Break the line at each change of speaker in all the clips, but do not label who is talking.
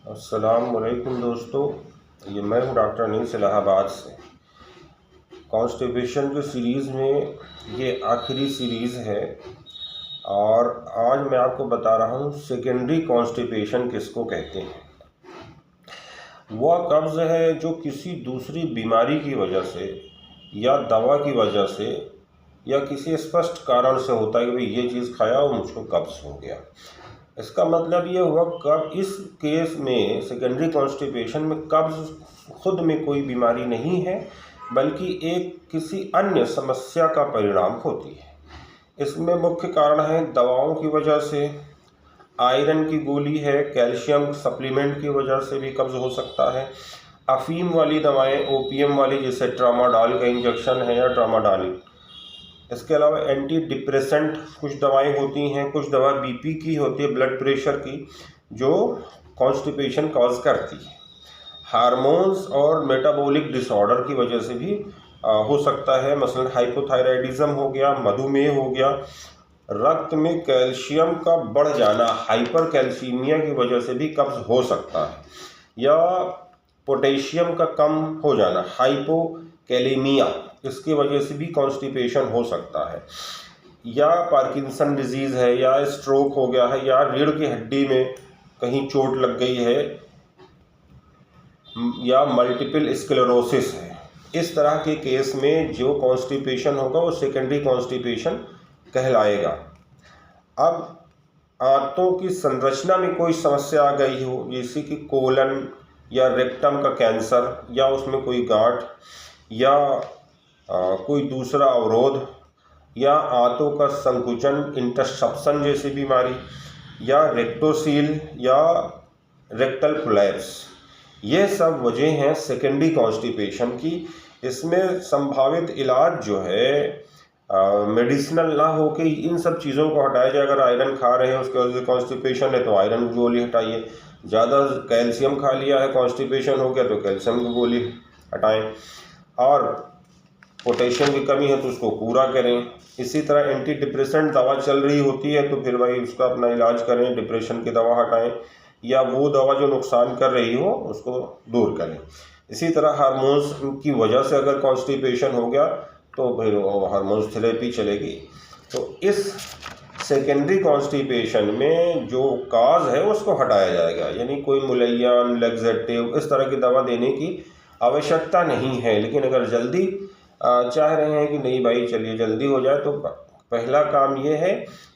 अस्सलामुअलैकुम दोस्तों, ये मैं हूँ डॉक्टर अनीस इलाहाबाद से। कॉन्स्टिपेशन की सीरीज़ में ये आखिरी सीरीज़ है और आज मैं आपको बता रहा हूँ सेकेंडरी कॉन्स्टिपेशन किसको कहते हैं। वह कब्ज़ है जो किसी दूसरी बीमारी की वजह से या दवा की वजह से या किसी स्पष्ट कारण से होता है कि भाई ये चीज़ खाया और मुझको कब्ज़ हो गया। इसका मतलब ये हुआ कब इस केस में सेकेंडरी कॉन्स्टिपेशन में कब्ज़ खुद में कोई बीमारी नहीं है, बल्कि एक किसी अन्य समस्या का परिणाम होती है। इसमें मुख्य कारण है दवाओं की वजह से, आयरन की गोली है, कैल्शियम सप्लीमेंट की वजह से भी कब्ज़ हो सकता है, अफीम वाली दवाएं, ओपीएम वाली जैसे ट्रामाडॉल का इंजेक्शन है या ट्रामाडॉल। इसके अलावा एंटी डिप्रेसेंट कुछ दवाएं होती हैं, कुछ दवा बीपी की होती है, ब्लड प्रेशर की, जो कॉन्स्टिपेशन कॉज करती है। हार्मोन्स और मेटाबॉलिक डिसऑर्डर की वजह से भी हो सकता है, मसलन हाइपोथायराइडिज्म हो गया, मधुमेह हो गया, रक्त में कैल्शियम का बढ़ जाना, हाइपर कैल्सीमिया की वजह से भी कब्ज़ हो सकता है, या पोटेशियम का कम हो जाना, हाइपोकैलेमिया, इसकी वजह से भी कॉन्स्टिपेशन हो सकता है, या पार्किंसन डिजीज़ है, या स्ट्रोक हो गया है, या रीढ़ की हड्डी में कहीं चोट लग गई है, या मल्टीपल स्क्लेरोसिस है। इस तरह के केस में जो कॉन्स्टिपेशन होगा वो सेकेंडरी कॉन्स्टिपेशन कहलाएगा। अब आंतों की संरचना में कोई समस्या आ गई हो, जैसे कि कोलन या रेक्टम का कैंसर, या उसमें कोई गांठ, या कोई दूसरा अवरोध, या आंतों का संकुचन, इंटरसेप्शन जैसी बीमारी, या रेक्टोसील या रेक्टल कोलैप्स, ये सब वजह हैं सेकेंडरी कॉन्स्टिपेशन की। इसमें संभावित इलाज जो है मेडिसिनल ना हो के इन सब चीज़ों को हटाया जाए। अगर आयरन खा रहे हैं उसके वजह से कॉन्स्टिपेशन है तो आयरन की गोली हटाइए, ज़्यादा कैल्शियम खा लिया है कॉन्स्टिपेशन हो गया तो कैल्शियम की गोली हटाएं, और पोटेशियम की कमी है तो उसको पूरा करें। इसी तरह एंटी डिप्रेसेंट दवा चल रही होती है तो फिर भाई उसका अपना इलाज करें, डिप्रेशन की दवा हटाएं, या वो दवा जो नुकसान कर रही हो उसको दूर करें। इसी तरह हार्मोन्स की वजह से अगर कॉन्स्टिपेशन हो गया तो फिर हार्मोन्स थेरेपी चलेगी। तो इस सेकेंडरी कॉन्स्टिपेशन में जो काज है उसको हटाया जाएगा, यानी कोई मुलैयन, लैक्सेटिव इस तरह की दवा देने की आवश्यकता नहीं है। लेकिन अगर जल्दी चाह रहे हैं कि नहीं भाई चलिए जल्दी हो जाए, तो पहला काम ये है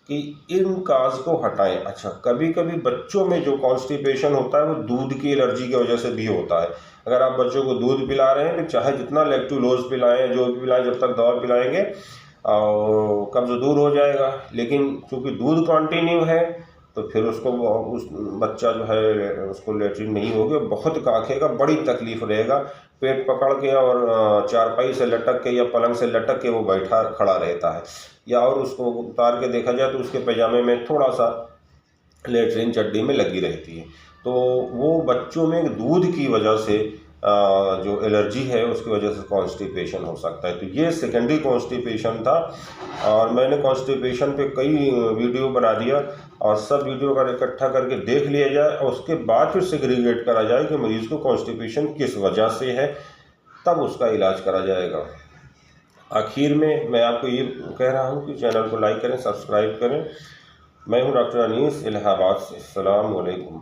कि इन काज को हटाएं। अच्छा, कभी कभी बच्चों में जो कॉन्स्टिपेशन होता है वो दूध की एलर्जी की वजह से भी होता है। अगर आप बच्चों को दूध पिला रहे हैं तो चाहे जितना लैक्टोलोज पिलाएं, जो भी पिलाएं, जब तक दवा पिलाएंगे और कब्ज़ दूर हो जाएगा। लेकिन क्योंकि दूध कंटिन्यू है तो फिर उसको उस बच्चा जो है उसको लेटरिन नहीं होगी, बहुत काखेगा, बड़ी तकलीफ रहेगा, पेट पकड़ के और चारपाई से लटक के या पलंग से लटक के वो बैठा खड़ा रहता है, या और उसको उतार के देखा जाए तो उसके पैजामे में थोड़ा सा लेटरिन चड्डी में लगी रहती है। तो वो बच्चों में दूध की वजह से जो एलर्जी है उसकी वजह से कॉन्स्टिपेशन हो सकता है। तो ये सेकेंडरी कॉन्स्टिपेशन था, और मैंने कॉन्स्टिपेशन पे कई वीडियो बना दिया, और सब वीडियो का इकट्ठा करके देख लिया जाए और उसके बाद फिर सेग्रीगेट करा जाए कि मरीज़ को कॉन्स्टिपेशन किस वजह से है, तब उसका इलाज करा जाएगा। आखिर में मैं आपको ये कह रहा हूँ कि चैनल को लाइक करें, सब्सक्राइब करें। मैं हूँ डॉक्टर अनीस इलाहाबाद से। अस्सलाम वालेकुम।